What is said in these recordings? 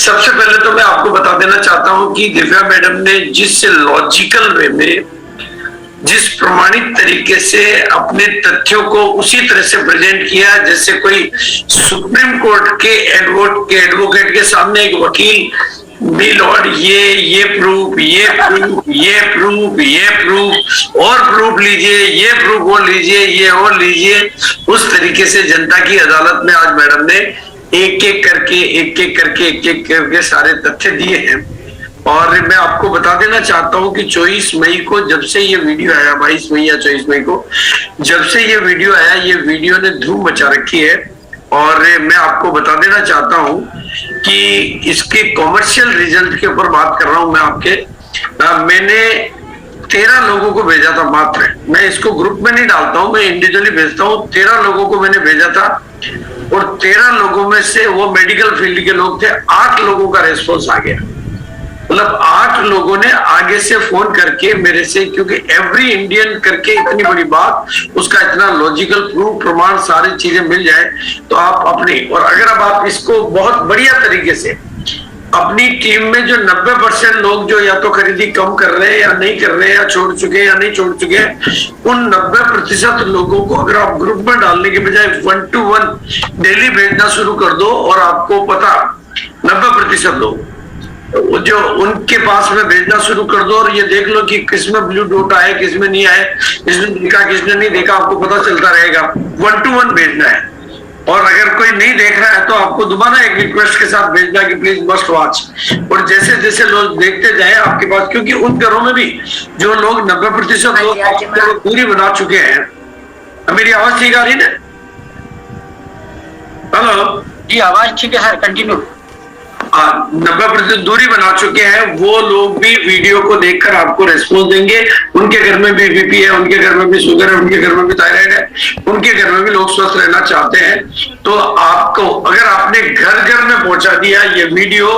सबसे पहले तो मैं आपको बता देना चाहता हूं कि दिव्या मैडम ने जिस लॉजिकल वे में, जिस प्रमाणित तरीके से अपने तथ्यों को उसी तरह से प्रेजेंट किया जैसे कोई सुप्रीम कोर्ट के एडवोकेट के सामने एक वकील, मी लॉर्ड ये प्रूफ, ये प्रूफ, ये प्रूफ, ये प्रूफ और प्रूफ लीजिए, ये प्रूफ वो लीजिए, ये और लीजिए, उस तरीके से जनता की अदालत में आज मैडम ने एक एक करके सारे तथ्य दिए हैं। और मैं आपको बता देना चाहता हूं कि 24 मई को जब से ये वीडियो आया, 22 मई या 24 मई को जब से ये वीडियो आया, ये वीडियो ने धूम मचा रखी है। और मैं आपको बता देना चाहता हूं कि इसके कॉमर्शियल रिजल्ट के ऊपर बात कर रहा हूं मैं आपके। मैंने 13 लोगों को भेजा था मात्र, मैं इसको ग्रुप में नहीं डालता हूं, मैं इंडिविजुअली भेजता हूं। 13 लोगों को मैंने भेजा था और 13 लोगों में से वो मेडिकल फील्ड के लोग थे। 8 लोगों का रेस्पॉन्स आ गया, मतलब 8 लोगों ने आगे से फोन करके मेरे से, क्योंकि एवरी इंडियन करके इतनी बड़ी बात, उसका इतना लॉजिकल प्रूफ प्रमाण सारी चीजें मिल जाए तो आप अपनी, और अगर अब आप इसको बहुत बढ़िया तरीके से अपनी टीम में जो 90% लोग जो या तो खरीदी कम कर रहे हैं या नहीं कर रहे हैं या छोड़ चुके हैं या नहीं छोड़ चुके हैं, उन 90% लोगों को अगर आप ग्रुप में डालने के बजाय 1 to 1 डेली भेजना शुरू कर दो और आपको पता 90% लोग जो उनके पास में भेजना शुरू कर दो और ये देख लो कि किसमें ब्लू डॉट आए, किसमें नहीं आए, किसने देखा किसने नहीं देखा, आपको पता चलता रहेगा। 1 to 1 भेजना है। और अगर कोई नहीं देख रहा है तो आपको दोबारा एक रिक्वेस्ट के साथ भेजना कि प्लीज मस्ट वॉच। और जैसे जैसे लोग देखते जाए आपके पास, क्योंकि उन घरों में भी जो लोग 90% लोग दूरी बना चुके हैं। मेरी आवाज ठीक आ रही है? हेलो जी, आवाज ठीक है सर, कंटिन्यू। 90% दूरी बना चुके हैं, वो लोग भी वीडियो को देखकर आपको रेस्पॉन्स देंगे। उनके घर में भी बीपी है, उनके घर में भी शुगर है, उनके घर में भी थायराइड है, उनके घर में भी लोग स्वस्थ रहना चाहते हैं। तो आपको अगर आपने घर घर में पहुंचा दिया ये वीडियो,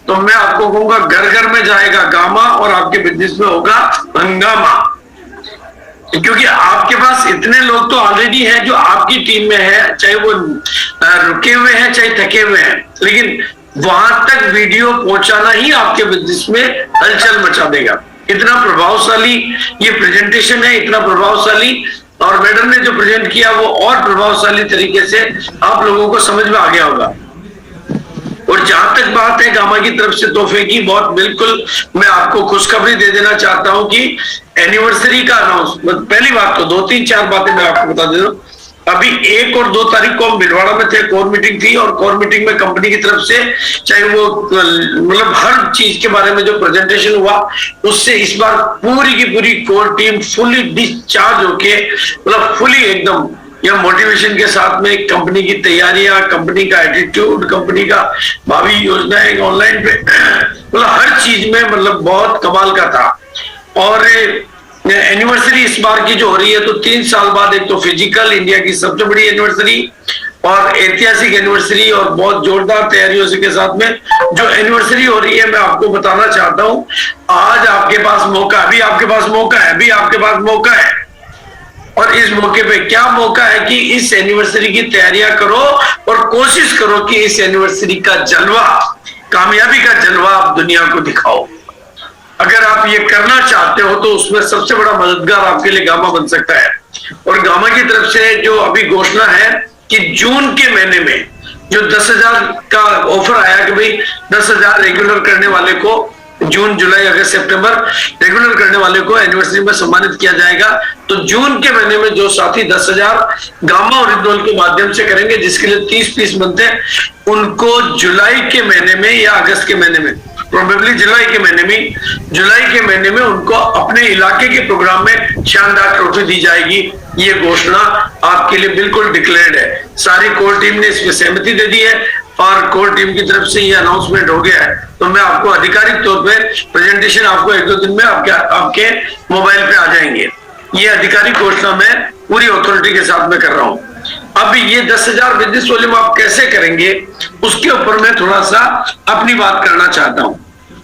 तो मैं आपको कहूंगा घर घर में जाएगा गामा और आपके बिजनेस में होगा हंगामा। क्योंकि आपके पास इतने लोग तो ऑलरेडी हैं जो आपकी टीम में है, चाहे वो रुके हुए हैं चाहे थके हुए हैं, लेकिन वहां तक वीडियो पहुंचाना ही आपके बिजनेस में हलचल मचा देगा। इतना प्रभावशाली ये प्रेजेंटेशन है, इतना प्रभावशाली, और मैडम ने जो प्रेजेंट किया वो और प्रभावशाली तरीके से आप लोगों को समझ में आ गया होगा। और जहां तक बात है गामा की तरफ से तोहफे की, बहुत बिल्कुल मैं आपको खुशखबरी दे देना चाहता हूं कि एनिवर्सरी का अनाउंसमेंट, पहली बात तो 2-3-4 बातें मैं आपको बता दे दूं। अभी 1 और 2 तारीख को हम भिलवाड़ा में थे, कोर मीटिंग थी, और कोर मीटिंग में कंपनी की तरफ से चाहे वो मतलब हर चीज के बारे में जो प्रेजेंटेशन हुआ, उससे इस बार पूरी की पूरी कोर टीम फुली डिस्चार्ज होके, मतलब फुली एकदम या मोटिवेशन के साथ में कंपनी की तैयारियां, कंपनी का एटीट्यूड, कंपनी का भावी योजनाएं ऑनलाइन पे, मतलब हर चीज में मतलब बहुत कमाल का था। और एनिवर्सरी इस बार की जो हो रही है तो 3 साल बाद एक तो फिजिकल इंडिया की सबसे बड़ी एनिवर्सरी और ऐतिहासिक एनिवर्सरी, और बहुत जोरदार तैयारियों के साथ में जो एनिवर्सरी हो रही है, मैं आपको बताना चाहता हूं आज आपके पास मौका, अभी आपके पास मौका है, अभी आपके पास मौका है। और इस मौके पे क्या मौका है कि इस एनिवर्सरी की तैयारियां करो और कोशिश करो कि इस एनिवर्सरी का जलवा, कामयाबी का जलवा आप दुनिया को दिखाओ। अगर आप ये करना चाहते हो तो उसमें सबसे बड़ा मददगार आपके लिए गामा बन सकता है। और गामा की तरफ से जो अभी घोषणा है कि जून के महीने में जो 10,000 का ऑफर आया कि भाई 10,000 रेगुलर करने वाले को जून, जुलाई, अगस्त, सितंबर रेगुलर करने वाले को एनिवर्सरी में सम्मानित किया जाएगा। तो जून के महीने में जो साथी 10,000 गामा ओरिजिनल के माध्यम से करेंगे, जिसके लिए 30 पीस बनते हैं, उनको जुलाई के महीने में या अगस्त के महीने में, प्रोबेबली जुलाई के महीने में उनको अपने इलाके के प्रोग्राम में शानदार ट्रॉफी दी जाएगी। ये घोषणा आपके लिए बिल्कुल डिक्लेयर्ड है। सारी कोर टीम ने इसमें सहमति दे दी है और कोर टीम की तरफ से ये अनाउंसमेंट हो गया है, तो मैं आपको आधिकारिक तौर पे प्रेजेंटेशन आपको 1-2 दिन में आपके मोबाइल पे आ जाएंगे। ये आधिकारिक घोषणा मैं पूरी अथॉरिटी के साथ में कर रहा हूं। अब ये 10,000 बिजनेस वॉल्यूम आप कैसे करेंगे, उसके ऊपर मैं थोड़ा सा अपनी बात करना चाहता हूं।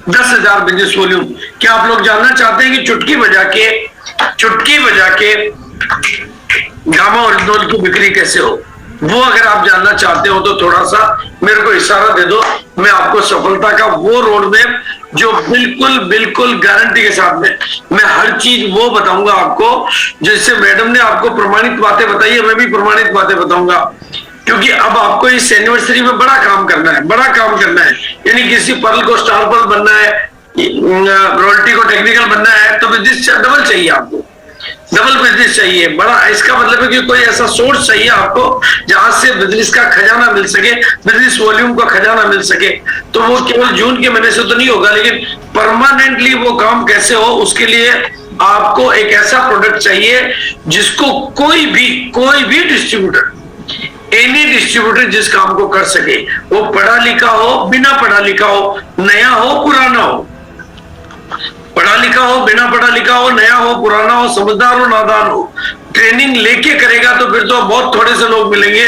10,000 बिजनेस वॉल्यूम, क्या आप लोग जानना चाहते हैं कि चुटकी बजा के गामा ओरिजिनल की बिक्री कैसे हो? वो अगर आप जानना चाहते हो तो थोड़ा सा मेरे को इशारा दे दो, मैं आपको सफलता का वो रोड मैप जो बिल्कुल गारंटी के साथ में मैं हर चीज वो बताऊंगा आपको, जिससे मैडम ने आपको प्रमाणित बातें बताई है, मैं भी प्रमाणित बातें बताऊंगा। क्योंकि अब आपको इस एनिवर्सरी में बड़ा काम करना है, यानी किसी पर्ल को स्टार पर्ल बनना है, रॉयल्टी को टेक्निकल बनना है, तो बिजनेस डबल चाहिए, आपको डबल बिजनेस चाहिए बड़ा। इसका मतलब है कि कोई ऐसा सोर्स चाहिए आपको जहां से बिजनेस का खजाना मिल सके, बिजनेस वॉल्यूम का खजाना मिल सके। तो वो केवल जून के महीने से तो नहीं होगा, लेकिन परमानेंटली वो काम कैसे हो, उसके लिए आपको एक ऐसा प्रोडक्ट चाहिए जिसको कोई भी डिस्ट्रीब्यूटर, एनी डिस्ट्रीब्यूटर जिस काम को कर सके, वो पढ़ा लिखा हो, बिना पढ़ा लिखा हो, नया हो, पुराना हो, पढ़ा लिखा हो, बिना पढ़ा लिखा हो, नया हो, पुराना हो, समझदार हो, नादान हो, ट्रेनिंग लेके करेगा तो फिर तो बहुत थोड़े से लोग मिलेंगे।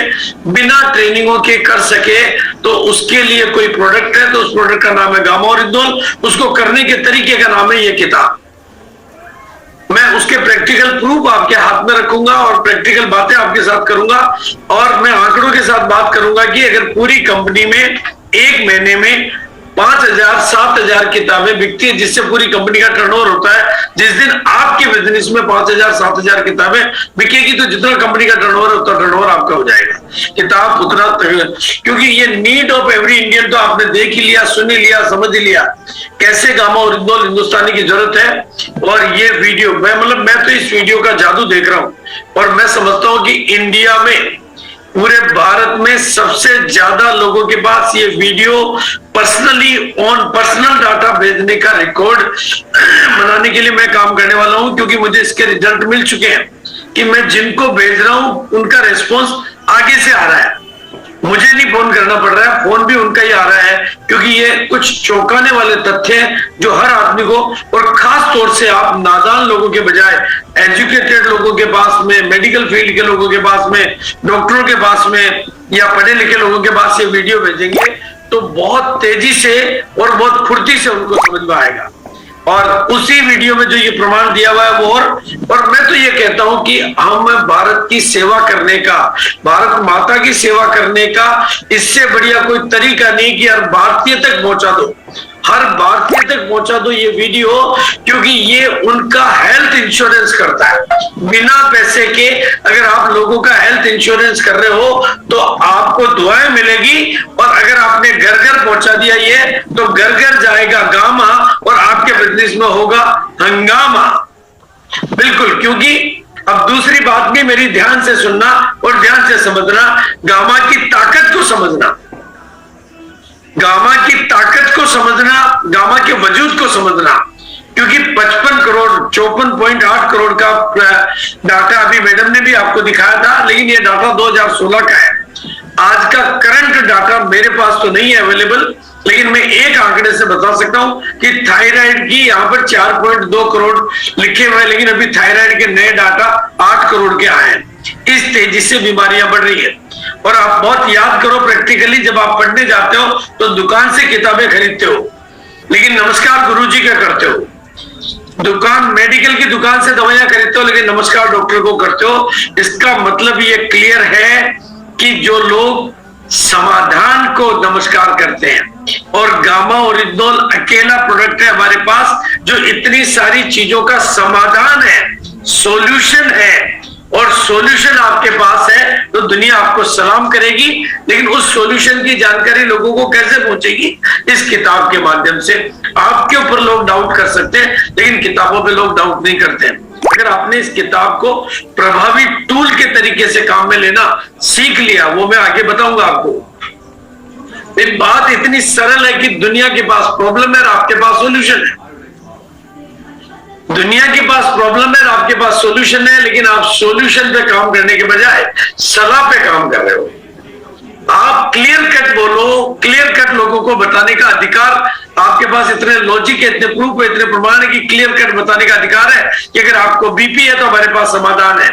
बिना ट्रेनिंगों के कर सके तो उसके लिए कोई प्रोडक्ट है, तो उस प्रोडक्ट का नाम है गामा ओरिजिनल। उसको करने के तरीके का नाम है ये किताब। मैं उसके प्रैक्टिकल प्रूफ आपके हाथ में रखूंगा और प्रैक्टिकल बातें आपके साथ करूंगा, और मैं आंकड़ों के साथ बात करूंगा कि अगर पूरी कंपनी में एक महीने में 5,000-7,000 किताबें बिकती है, जिससे पूरी कंपनी का टर्नओवर होता है, जिस दिन आपके बिजनेस में 5,000-7,000 किताबें बिकेगी तो जितना कंपनी का टर्नओवर उतना टर्नओवर आपका हो जाएगा। किताब उतना, क्योंकि ये नीड ऑफ एवरी इंडियन तो आपने देख ही लिया, सुन ही लिया, समझ ही लिया कैसे गामा ओरिजिनल हिंदुस्तानी की जरूरत है। और ये वीडियो मैं तो इस वीडियो का जादू देख रहा हूं, और मैं समझता हूं कि इंडिया में, पूरे भारत में सबसे ज्यादा लोगों के पास ये वीडियो पर्सनल डाटा भेजने का रिकॉर्ड बनाने के लिए मैं काम करने वाला हूं, क्योंकि मुझे इसके रिजल्ट मिल चुके हैं कि मैं जिनको भेज रहा हूं उनका रिस्पॉन्स आगे से आ रहा है। मुझे नहीं फोन करना पड़ रहा है, फोन भी उनका ही आ रहा है, क्योंकि ये कुछ चौंकाने वाले तथ्य हैं जो हर आदमी को, और खास तौर से आप नादान लोगों के बजाय एजुकेटेड लोगों के पास में, मेडिकल फील्ड के लोगों के पास में, डॉक्टरों के पास में, या पढ़े लिखे लोगों के पास ये वीडियो भेजेंगे तो बहुत तेजी से और बहुत फुर्ती से उनको समझ में आएगा। और उसी वीडियो में जो ये प्रमाण दिया हुआ है वो, और मैं तो ये कहता हूं कि हम भारत की सेवा करने का, भारत माता की सेवा करने का इससे बढ़िया कोई तरीका नहीं कि हर भारतीय तक पहुंचा दो, हर भारतीय तक पहुंचा दो ये वीडियो, क्योंकि ये उनका हेल्थ इंश्योरेंस करता है। बिना पैसे के अगर आप लोगों का हेल्थ इंश्योरेंस कर रहे हो तो आपको दुआएं मिलेगी, और अगर आपने घर घर पहुंचा दिया ये, तो घर घर जाएगा गामा, और आपके बिजनेस में होगा हंगामा। बिल्कुल, क्योंकि अब दूसरी बात भी मेरी ध्यान से सुनना और ध्यान से समझना, गामा की ताकत को समझना, गामा की ताकत को समझना, गामा के वजूद को समझना। क्योंकि 55 करोड़ 54.8 करोड़ का डाटा अभी मैडम ने भी आपको दिखाया था, लेकिन ये डाटा 2016 का है। आज का करंट डाटा मेरे पास तो नहीं है अवेलेबल, लेकिन मैं एक आंकड़े से बता सकता हूं कि थायराइड की यहाँ पर 4.2 करोड़ लिखे हुए हैं, लेकिन अभी थायराइड के नए डाटा 8 करोड़ के आए हैं। इस तेजी से बीमारियां बढ़ रही है। और आप बहुत याद करो, प्रैक्टिकली जब आप पढ़ने जाते हो तो दुकान से किताबें खरीदते हो, लेकिन नमस्कार गुरुजी क्या करते हो? दुकान, मेडिकल की दुकान से दवाइयां खरीदते हो, लेकिन नमस्कार डॉक्टर को करते हो। इसका मतलब ये क्लियर है कि जो लोग समाधान को नमस्कार करते हैं, और गामा ओरिजिनल अकेला प्रोडक्ट है हमारे पास जो इतनी सारी चीजों का समाधान है, सॉल्यूशन है, और सॉल्यूशन आपके पास है तो दुनिया आपको सलाम करेगी। लेकिन उस सॉल्यूशन की जानकारी लोगों को कैसे पहुंचेगी? इस किताब के माध्यम से। आपके ऊपर लोग डाउट कर सकते हैं, लेकिन किताबों पे लोग डाउट नहीं करते हैं। अगर आपने इस किताब को प्रभावी टूल के तरीके से काम में लेना सीख लिया, वो मैं आगे बताऊंगा आपको। एक बात इतनी सरल है कि दुनिया के पास प्रॉब्लम है और आपके पास सॉल्यूशन है। दुनिया के पास प्रॉब्लम है, आपके पास सॉल्यूशन है, लेकिन आप सॉल्यूशन पे काम करने के बजाय सलाह पे काम कर रहे हो। आप क्लियर कट बोलो, क्लियर कट लोगों को बताने का अधिकार आपके पास, इतने लॉजिक है, इतने प्रूफ है, इतने प्रमाण है कि क्लियर कट बताने का अधिकार है कि अगर आपको बीपी है तो हमारे पास समाधान है,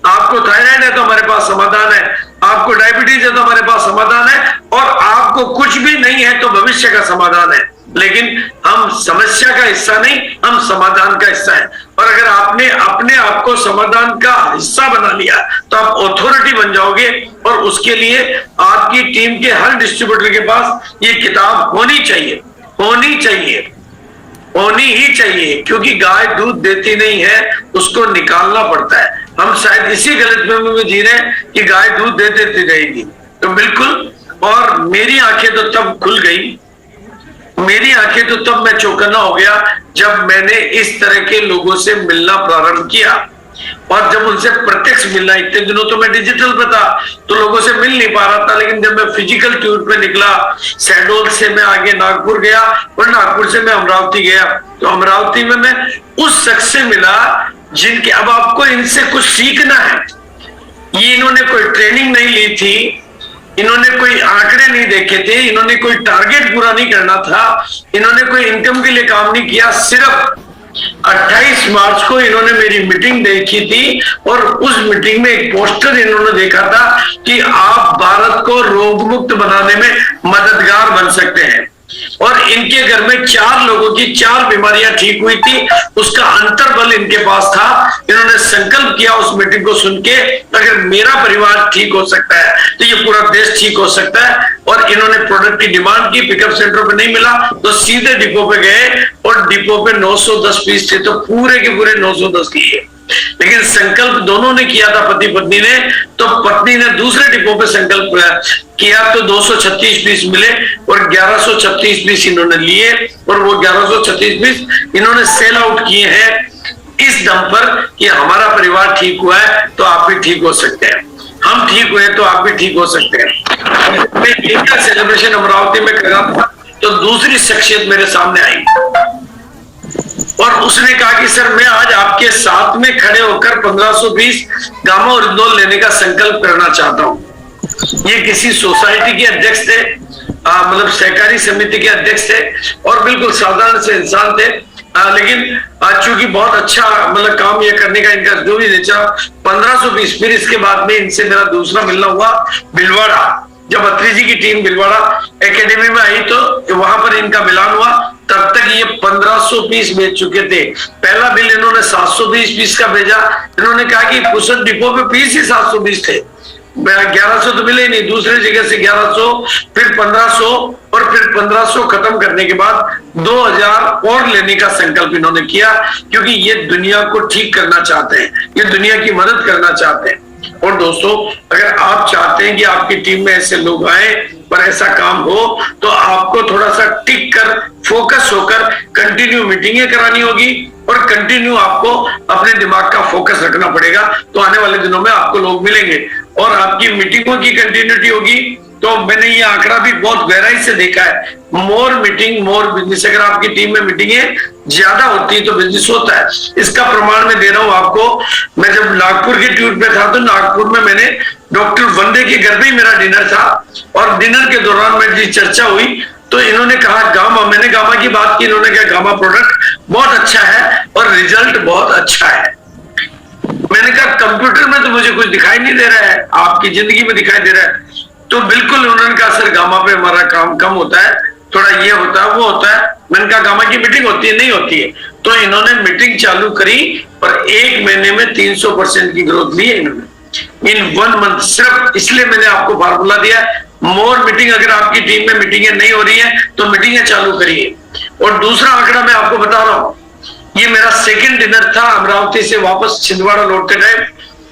आपको थायराइड है तो हमारे पास समाधान है, आपको डायबिटीज है तो हमारे पास समाधान है, और आपको कुछ भी नहीं है तो भविष्य का समाधान है। लेकिन हम समस्या का हिस्सा नहीं, हम समाधान का हिस्सा है। और अगर आपने अपने आप को समाधान का हिस्सा बना लिया तो आप अथॉरिटी बन जाओगे, और उसके लिए आपकी टीम के हर डिस्ट्रीब्यूटर के पास ये किताब होनी चाहिए, होनी चाहिए, होनी ही चाहिए, क्योंकि गाय दूध देती नहीं है, उसको निकालना पड़ता है। हम शायद इसी गलतफहमी में जी रहे हैं कि गाय दूध दे देती रहेगी, तो बिल्कुल। और मेरी आंखें तो तब खुल गई, मेरी आंखें तो तब मैं चौकन्ना हो गया जब मैंने इस तरह के लोगों से मिलना प्रारंभ किया, और जब उनसे प्रत्यक्ष मिलना, इतने दिनों तो मैं डिजिटल पे था तो लोगों से मिल नहीं पा रहा था, लेकिन जब मैं फिजिकल टूर पे निकला, शहडोल से मैं आगे नागपुर गया और नागपुर से मैं अमरावती गया, तो अमरावती में मैं उस शख्स से मिला जिनके, अब आपको इनसे कुछ सीखना है। ये इन्होंने कोई ट्रेनिंग नहीं ली थी, इन्होंने कोई आंकड़े नहीं देखे थे, इन्होंने कोई टारगेट पूरा नहीं करना था, इन्होंने कोई इनकम के लिए काम नहीं किया। सिर्फ 28 मार्च को इन्होंने मेरी मीटिंग देखी थी, और उस मीटिंग में एक पोस्टर इन्होंने देखा था कि आप भारत को रोग मुक्त बनाने में मददगार बन सकते हैं। और इनके घर में 4 लोगों की 4 बीमारियां ठीक हुई थी, उसका अंतर्बल इनके पास था। इन्होंने संकल्प किया उस मीटिंग को सुन के, अगर मेरा परिवार ठीक हो सकता है तो ये पूरा देश ठीक हो सकता है। और इन्होंने प्रोडक्ट की डिमांड की, पिकअप सेंटर पे नहीं मिला तो सीधे डिपो पे गए, और डिपो पे 910 पीस थे, तो पूरे के पूरे 910 लिए। लेकिन संकल्प दोनों ने किया था, पति पत्नी ने, तो पत्नी ने दूसरे डिपो पे संकल्प किया तो 236 पीस मिले, और 1136 पीस इन्होंने लिए, और वो 1136 पीस इन्होंने सेल आउट किए हैं इस दम पर कि हमारा परिवार ठीक हुआ है तो आप भी ठीक हो सकते हैं, हम ठीक हुए तो आप भी ठीक हो सकते हैं। मैं इनका सेलिब्रेशन अमरावती में कर रहा था तो दूसरी शख्सियत मेरे सामने आई, और उसने कहा कि सर मैं आज आपके साथ में खड़े होकर 1520 गामा ओरिजिनल लेने का संकल्प करना चाहता हूं। ये किसी सोसाइटी के अध्यक्ष थे, मतलब सहकारी समिति के अध्यक्ष थे, और बिल्कुल साधारण से इंसान थे, लेकिन चूंकि बहुत अच्छा मतलब काम ये करने का इनका जो भी नेचर, 1520। फिर इसके बाद में इनसे मेरा दूसरा मिलना हुआ भीलवाड़ा, जब अत्री जी की टीम भीलवाड़ा एकेडमी में आई तो वहां पर इनका मिलान हुआ। तब तक ये 1500 पीस बेच चुके थे। पहला बिल इन्होंने 720 पीस का भेजा, इन्होंने कहा कि कुछ डिपो पे पीस ही 720 थे, 1100 तो मिले ही नहीं, दूसरी जगह से 1100, फिर 1500, और फिर 1500 खत्म करने के बाद 2000 और लेने का संकल्प इन्होंने किया, क्योंकि ये दुनिया को ठीक करना चाहते हैं, ये दुनिया की मदद करना चाहते हैं। और दोस्तों, अगर आप चाहते हैं कि आपकी टीम में ऐसे लोग आए पर ऐसा काम हो, तो आपको थोड़ा सा टिक कर, फोकस होकर कंटिन्यू मीटिंगें करानी होगी, और कंटिन्यू आपको अपने दिमाग का फोकस रखना पड़ेगा। तो आने वाले दिनों में आपको लोग मिलेंगे और आपकी मीटिंगों की कंटिन्यूटी होगी। तो मैंने ये आंकड़ा भी बहुत गहराई से देखा है, मोर मीटिंग मोर बिजनेस। अगर आपकी टीम में मीटिंगें ज्यादा होती है तो बिजनेस होता है। इसका प्रमाण मैं दे रहा हूं आपको। मैं जब नागपुर के टूर पे था तो नागपुर में मैंने डॉक्टर वंदे के घर पे ही मेरा डिनर था, और डिनर के दौरान मेरी चर्चा हुई तो इन्होंने कहा गामा, मैंने गामा की बात की, इन्होंने कहा गामा प्रोडक्ट बहुत अच्छा है और रिजल्ट बहुत अच्छा है। मैंने कहा कंप्यूटर में तो मुझे कुछ दिखाई नहीं दे रहा है, आपकी जिंदगी में दिखाई दे रहा है। तो बिल्कुल उन्होंने कहा सर गामा पे हमारा काम कम होता है, थोड़ा ये होता है वो होता है। मैंने कहा गामा की मीटिंग होती है? नहीं होती है। तो इन्होंने मीटिंग चालू करी और 1 महीने में 300% की ग्रोथ ली है इन्होंने इन 1 मंथ। सिर्फ इसलिए मैंने आपको फार्मूला दिया, मोर मीटिंग। अगर आपकी टीम में मीटिंगें नहीं हो रही है तो मीटिंगें चालू करिए। और दूसरा आंकड़ा मैं आपको बता रहा हूं, ये मेरा सेकंड डिनर था अमरावती से वापस छिंदवाड़ा लौटते टाइम,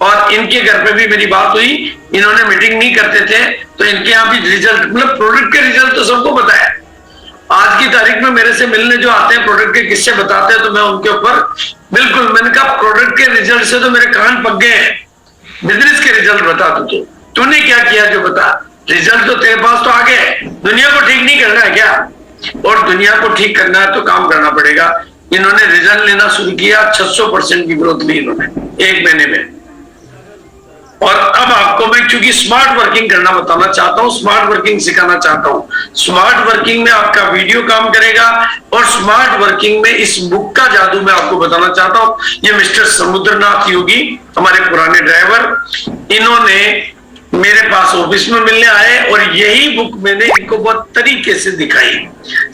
और इनके घर पे भी मेरी बात हुई। इन्होंने मीटिंग नहीं करते थे तो इनके यहाँ भी रिजल्ट, मतलब प्रोडक्ट के रिजल्ट तो सबको पता है। आज की तारीख में मेरे से मिलने जो आते हैं, प्रोडक्ट के किस्से बताते हैं, तो मैं उनके ऊपर बिल्कुल, मैंने कहा प्रोडक्ट के रिजल्ट से तो मेरे कान पक गए हैं, बिजनेस के रिजल्ट बता तू, तूने क्या किया जो बता। रिजल्ट तो तेरे पास तो आ गए, दुनिया को ठीक नहीं करना है क्या? और दुनिया को ठीक करना है तो काम करना पड़ेगा। इन्होंने रिजल्ट लेना शुरू किया, 600% की ग्रोथ ली इन्होंने 1 महीने में। और अब आपको मैं चूंकि स्मार्ट वर्किंग करना बताना चाहता हूं, स्मार्ट वर्किंग सिखाना चाहता हूं। स्मार्ट वर्किंग में आपका वीडियो काम करेगा और स्मार्ट वर्किंग में इस बुक का जादू मैं आपको बताना चाहता हूं। ये मिस्टर समुद्रनाथ योगी, हमारे पुराने ड्राइवर, इन्होंने मेरे पास ऑफिस में मिलने आए और यही बुक मैंने इनको बहुत तरीके से दिखाई,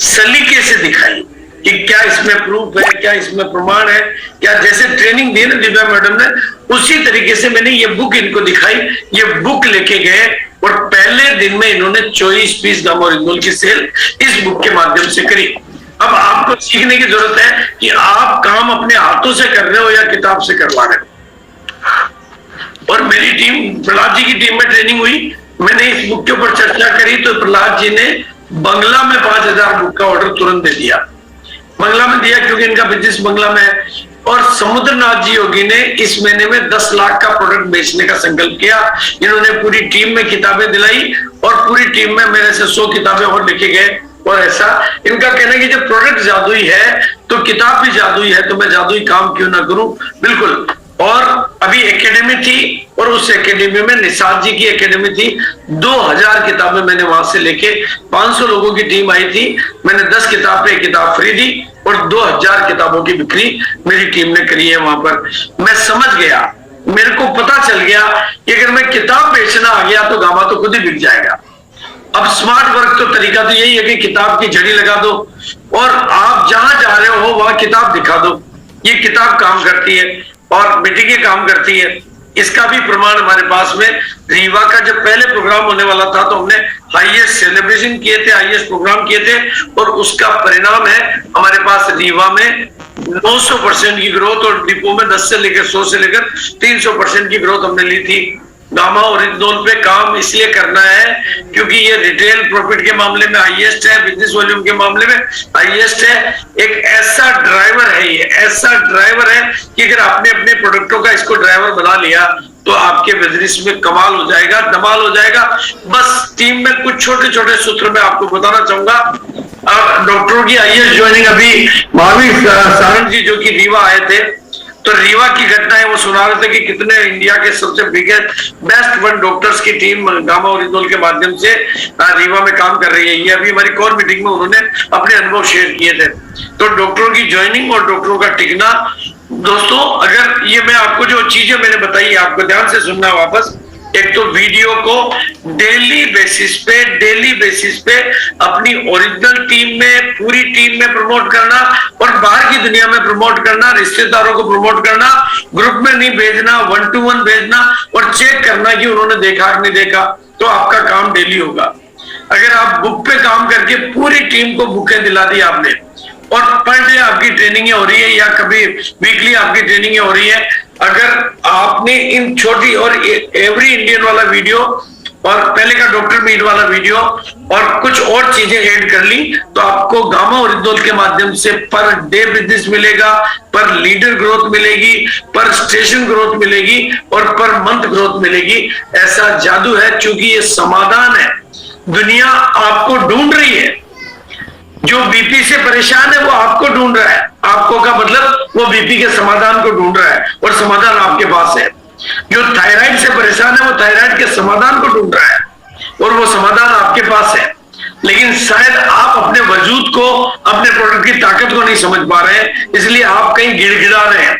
सलीके से दिखाई कि क्या इसमें प्रूफ है, क्या इसमें प्रमाण है, क्या जैसे ट्रेनिंग दी ना दिव्या मैडम ने, उसी तरीके से मैंने ये बुक इनको दिखाई। ये बुक लेके गए और पहले दिन में इन्होंने 24 पीस गामा ओरिजिनल की सेल इस बुक के माध्यम से करी। अब आपको सीखने की जरूरत है कि आप काम अपने हाथों से कर रहे हो या किताब से करवा रहे हो। और मेरी टीम, प्रहलाद जी की टीम में ट्रेनिंग हुई, मैंने इस बुक के ऊपर चर्चा करी तो प्रहलाद जी ने बंगला में 5000 बुक का ऑर्डर तुरंत दे दिया। बंगला में दिया क्योंकि इनका बिजनेस बंगला में है। और समुद्रनाथ जी योगी ने इस महीने में 10 लाख का प्रोडक्ट बेचने का संकल्प किया। इन्होंने पूरी टीम में किताबें दिलाई और पूरी टीम में मेरे से 100 किताबें और लिखे गए। और ऐसा इनका कहना है कि जब प्रोडक्ट जादुई है तो किताब भी जादुई है, तो मैं जादुई काम क्यों ना करूं। बिल्कुल। और अभी एकेडमी थी और उस एकेडमी में निषाद जी की एकेडमी थी। 2000 किताबें मैंने वहां से लेके, 500 लोगों की टीम आई थी, मैंने 10 किताब पे एक किताब फ्री दी और 2000 किताबों की बिक्री मेरी टीम ने करी है वहां पर। मैं समझ गया, मेरे को पता चल गया कि अगर मैं किताब बेचना आ गया तो गामा तो खुद ही बिक जाएगा। अब स्मार्ट वर्क तो तरीका तो यही है कि किताब की झड़ी लगा दो और आप जहां जा रहे हो वहां किताब दिखा दो। ये किताब काम करती है और मीटिंगें काम करती है। इसका भी प्रमाण हमारे पास में, रीवा का जब पहले प्रोग्राम होने वाला था तो हमने हाईएस्ट सेलिब्रेशन किए थे, हाईएस्ट प्रोग्राम किए थे और उसका परिणाम है हमारे पास रीवा में 900% की ग्रोथ और डिपो में 10 से लेकर 100 से लेकर 300% की ग्रोथ हमने ली थी। गामा ओरिजिनल पे काम इसलिए करना है क्योंकि ये रिटेल प्रॉफिट के मामले में हाईएस्ट है, बिजनेस वॉल्यूम के मामले में हाईएस्ट है। एक ऐसा ड्राइवर है, ये ऐसा ड्राइवर है कि अगर आपने अपने प्रोडक्टों का इसको ड्राइवर बना लिया तो आपके बिजनेस में कमाल हो जाएगा, धमाल हो जाएगा। बस टीम में कुछ छोटे छोटे सूत्र मैं आपको बताना चाहूंगा। अब डॉक्टरों की हाईएस्ट ज्वाइनिंग अभी महावीर सारंग जी जो कि रीवा आए थे, तो रीवा की घटना है, वो सुना रहे थे कि कितने इंडिया के सबसे बिगेस्ट बेस्ट वन डॉक्टर्स की टीम गामा ओरिजिनल के माध्यम से रीवा में काम कर रही है। ये अभी हमारी कोर मीटिंग में उन्होंने अपने अनुभव शेयर किए थे। तो डॉक्टरों की ज्वाइनिंग और डॉक्टरों का टिकना, दोस्तों अगर ये मैं आपको जो चीजें मैंने बताई आपको ध्यान से सुनना वापस। एक तो वीडियो को डेली बेसिस पे अपनी ओरिजिनल टीम में, पूरी टीम में प्रमोट करना और बाहर की दुनिया में प्रमोट करना, रिश्तेदारों को प्रमोट करना, ग्रुप में नहीं भेजना, 1 to 1 भेजना और चेक करना कि उन्होंने देखा कि नहीं देखा। तो आपका काम डेली होगा। अगर आप बुक पे काम करके पूरी टीम को बुकें दिला दी आपने और पर डे आपकी ट्रेनिंग हो रही है या कभी वीकली आपकी ट्रेनिंग हो रही है, अगर आपने इन छोटी और एवरी इंडियन वाला वीडियो और पहले का डॉक्टर मीट वाला वीडियो और कुछ और चीजें ऐड कर ली तो आपको गामा ओरिजिनल के माध्यम से पर डे बिजनेस मिलेगा, पर लीडर ग्रोथ मिलेगी, पर स्टेशन ग्रोथ मिलेगी और पर मंथ ग्रोथ मिलेगी। ऐसा जादू है, क्योंकि ये समाधान है। दुनिया आपको ढूंढ रही है। जो बीपी से परेशान है वो आपको ढूंढ रहा है। आपको का मतलब वो बीपी के समाधान को ढूंढ रहा है और समाधान आपके पास है। जो थायराइड से परेशान है वो थायराइड के समाधान को ढूंढ रहा है और वो समाधान आपके पास है। लेकिन शायद आप अपने वजूद को, अपने प्रोडक्ट की ताकत को नहीं समझ पा रहे हैं, इसलिए आप कहीं गिड़गिड़ा रहे हैं,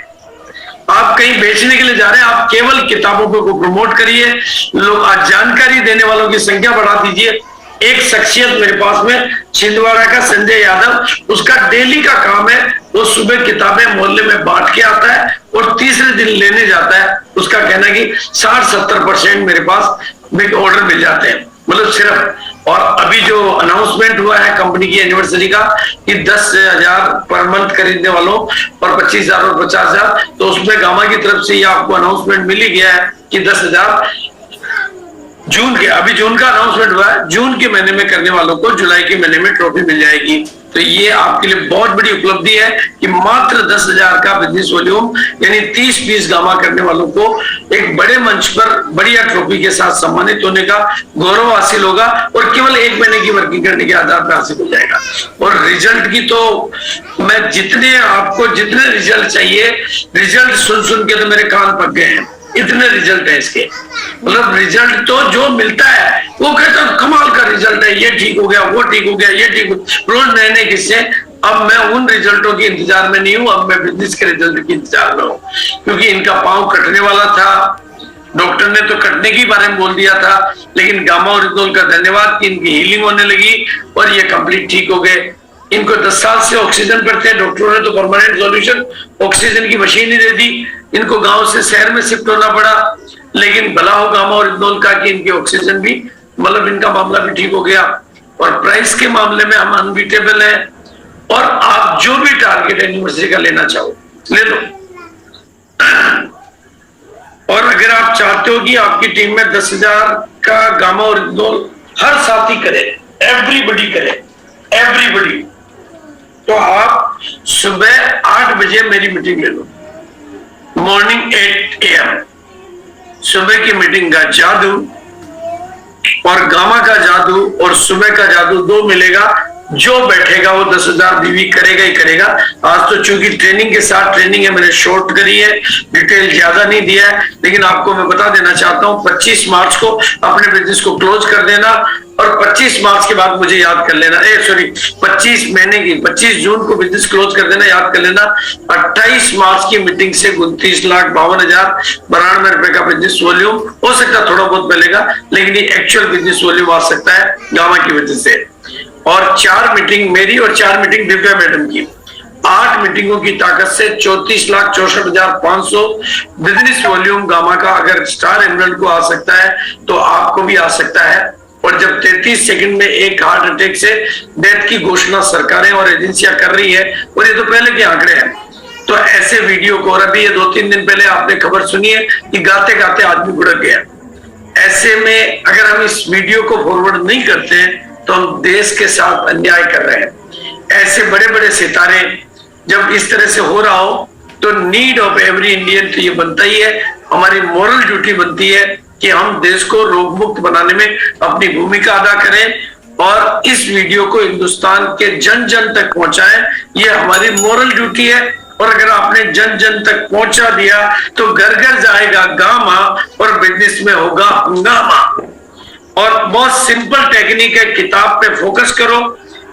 आप कहीं बेचने के लिए जा रहे हैं। आप केवल किताबों को प्रमोट करिए, लोग जानकारी देने वालों की संख्या बढ़ा दीजिए। एक शख्सियत मेरे पास में छिंदवाड़ा का संजय यादव, उसका डेली का काम है, वो सुबह किताबें मोहल्ले में बांट के आता है और तीसरे दिन लेने जाता है। उसका कहना है कि 60-70% मेरे पास ऑर्डर मिल जाते हैं, मतलब सिर्फ। और अभी जो अनाउंसमेंट हुआ है कंपनी की एनिवर्सरी का कि 10,000 पर मंथ खरीदने वालों और 25,000 और 50,000, तो उसमें गामा की तरफ से ये आपको अनाउंसमेंट मिल ही गया है कि 10,000 जून के, अभी जून का अनाउंसमेंट हुआ है, जून के महीने में करने वालों को जुलाई के महीने में ट्रॉफी मिल जाएगी। तो ये आपके लिए बहुत बड़ी उपलब्धि है कि मात्र 10,000 का बिजनेस वॉल्यूम यानी 30 पीस गामा करने वालों को एक बड़े मंच पर बढ़िया ट्रॉफी के साथ सम्मानित होने का गौरव हासिल होगा और केवल 1 महीने की वर्किंग करने के आधार पर हासिल हो जाएगा। और रिजल्ट की तो मैं आपको जितने रिजल्ट चाहिए, रिजल्ट सुन के तो मेरे कान पक गए हैं। इतने रिजल्ट है इसके। मतलब रिजल्ट तो जो मिलता है वो कहता है कमाल का रिजल्ट है, ये ठीक हो गया, वो ठीक हो गया, ये ठीक हो, रोज नए नए किस्से। अब मैं उन रिजल्टों के इंतजार में नहीं हूं, अब मैं बिजनेस के रिजल्ट के इंतजार में हूं, क्योंकि इनका पांव कटने वाला था। डॉक्टर ने तो कटने के बारे में बोल दिया था, लेकिन गामा ओरिजिनोल का धन्यवाद कि इनकी हीलिंग होने लगी और ये कंप्लीट ठीक हो गए। इनको 10 साल से ऑक्सीजन पर थे, डॉक्टरों ने तो परमानेंट सॉल्यूशन ऑक्सीजन की मशीन ही दे दी। इनको गांव से शहर में शिफ्ट होना पड़ा, लेकिन भला हो गामा ओरिजिनोल का कि इनकी ऑक्सीजन भी, मतलब इनका मामला भी ठीक हो गया। और प्राइस के मामले में हम अनबीटेबल हैं, और आप जो भी टारगेट एनिवर्सरी का लेना चाहो ले लो। और अगर आप चाहते हो कि आपकी टीम में 10,000 का गामा ओरिजिनोल हर साथी करे, एवरीबडी करे, एवरीबडी, तो आप सुबह 8 बजे मेरी मीटिंग ले लो, मॉर्निंग 8 AM। सुबह की मीटिंग का जादू और गामा का जादू और सुबह का जादू दो मिलेगा, जो बैठेगा वो 10,000 बीवी करेगा ही करेगा। आज तो चूंकि ट्रेनिंग के साथ ट्रेनिंग है, मैंने शॉर्ट करी है, डिटेल ज्यादा नहीं दिया है, लेकिन आपको मैं बता देना चाहता हूं 25 मार्च को अपने बिजनेस को क्लोज कर देना, और 25 मार्च के बाद मुझे याद कर लेना, 25 महीने की 25 जून को बिजनेस क्लोज कर देना, याद कर लेना। 28 मार्च की मीटिंग से 29,52,092 रुपए का बिजनेस वॉल्यूम हो सकता है, थोड़ा बहुत मिलेगा, लेकिन ये एक्चुअल बिजनेस वॉल्यूम आ सकता है गामा की वजह से। और 4 मीटिंग मेरी और 4 मीटिंग दिव्या मैडम की, 8 मीटिंगों की ताकत से 34,64,500 बिजनेस वॉल्यूम गामा का अगर स्टार एमरल्ड को आ सकता है तो आपको भी आ सकता है। और जब 33 सेकंड में एक हार्ट अटैक से डेथ की घोषणा सरकारें और एजेंसियां कर रही है, और ये तो पहले के आंकड़े हैं, तो ऐसे वीडियो को, और अभी ये 2-3 दिन पहले आपने खबर सुनी है कि गाते गाते आदमी गुड़क गया। ऐसे में अगर हम इस वीडियो को फॉरवर्ड नहीं करते हैं तो हम देश के साथ अन्याय कर रहे हैं। ऐसे बड़े बड़े सितारे जब इस तरह से हो रहा हो तो नीड ऑफ एवरी इंडियन तो ये बनता ही है, हमारी मॉरल ड्यूटी बनती है कि हम देश को रोग मुक्त बनाने में अपनी भूमिका अदा करें और इस वीडियो को हिंदुस्तान के जन जन तक पहुंचाएं। ये हमारी मॉरल ड्यूटी है, और अगर आपने जन जन तक पहुंचा दिया तो घर घर जाएगा गामा और बिजनेस में होगा हंगामा। और बहुत सिंपल टेक्निक है, किताब पे फोकस करो,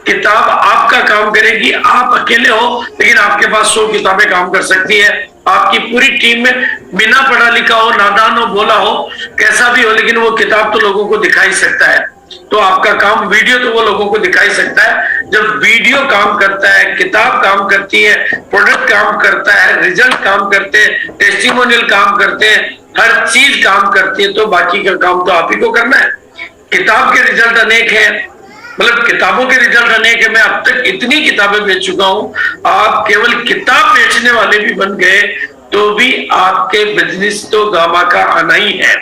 किताब आपका काम करेगी। आप अकेले हो लेकिन आपके पास 100 किताबें काम कर सकती है। आपकी पूरी टीम में बिना पढ़ा लिखा हो, नादान हो, बोला हो, कैसा भी हो, लेकिन वो किताब तो लोगों को दिखाई सकता है। तो आपका काम, वीडियो तो वो लोगों को दिखाई सकता है। जब वीडियो काम करता है, किताब काम करती है, प्रोडक्ट काम करता है, रिजल्ट काम करते हैं, टेस्टिमोनियल काम करते हैं, हर चीज काम करती है, तो बाकी का काम तो आप ही को करना है। किताब के रिजल्ट अनेक हैं, मतलब किताबों के रिजल्ट अनेक है। मैं अब तक इतनी किताबें बेच चुका हूं, आप केवल किताब बेचने वाले भी बन गए तो भी आपके बिजनेस तो गामा का आना ही है।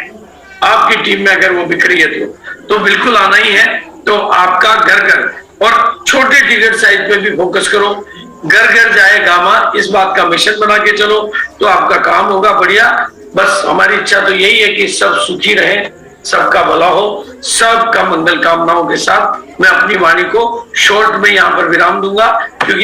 आपकी टीम में अगर वो बिक रही है तो बिल्कुल आना ही है। तो आपका घर घर और छोटे टिकट साइज पे भी फोकस करो, घर घर जाए गामा, इस बात का मिशन बना के चलो तो आपका काम होगा बढ़िया। बस हमारी इच्छा तो यही है कि सब सुखी रहे, सबका भला हो, सबका मंगल कामनाओं के साथ मैं अपनी वाणी को शॉर्ट में यहाँ पर विराम दूंगा, क्योंकि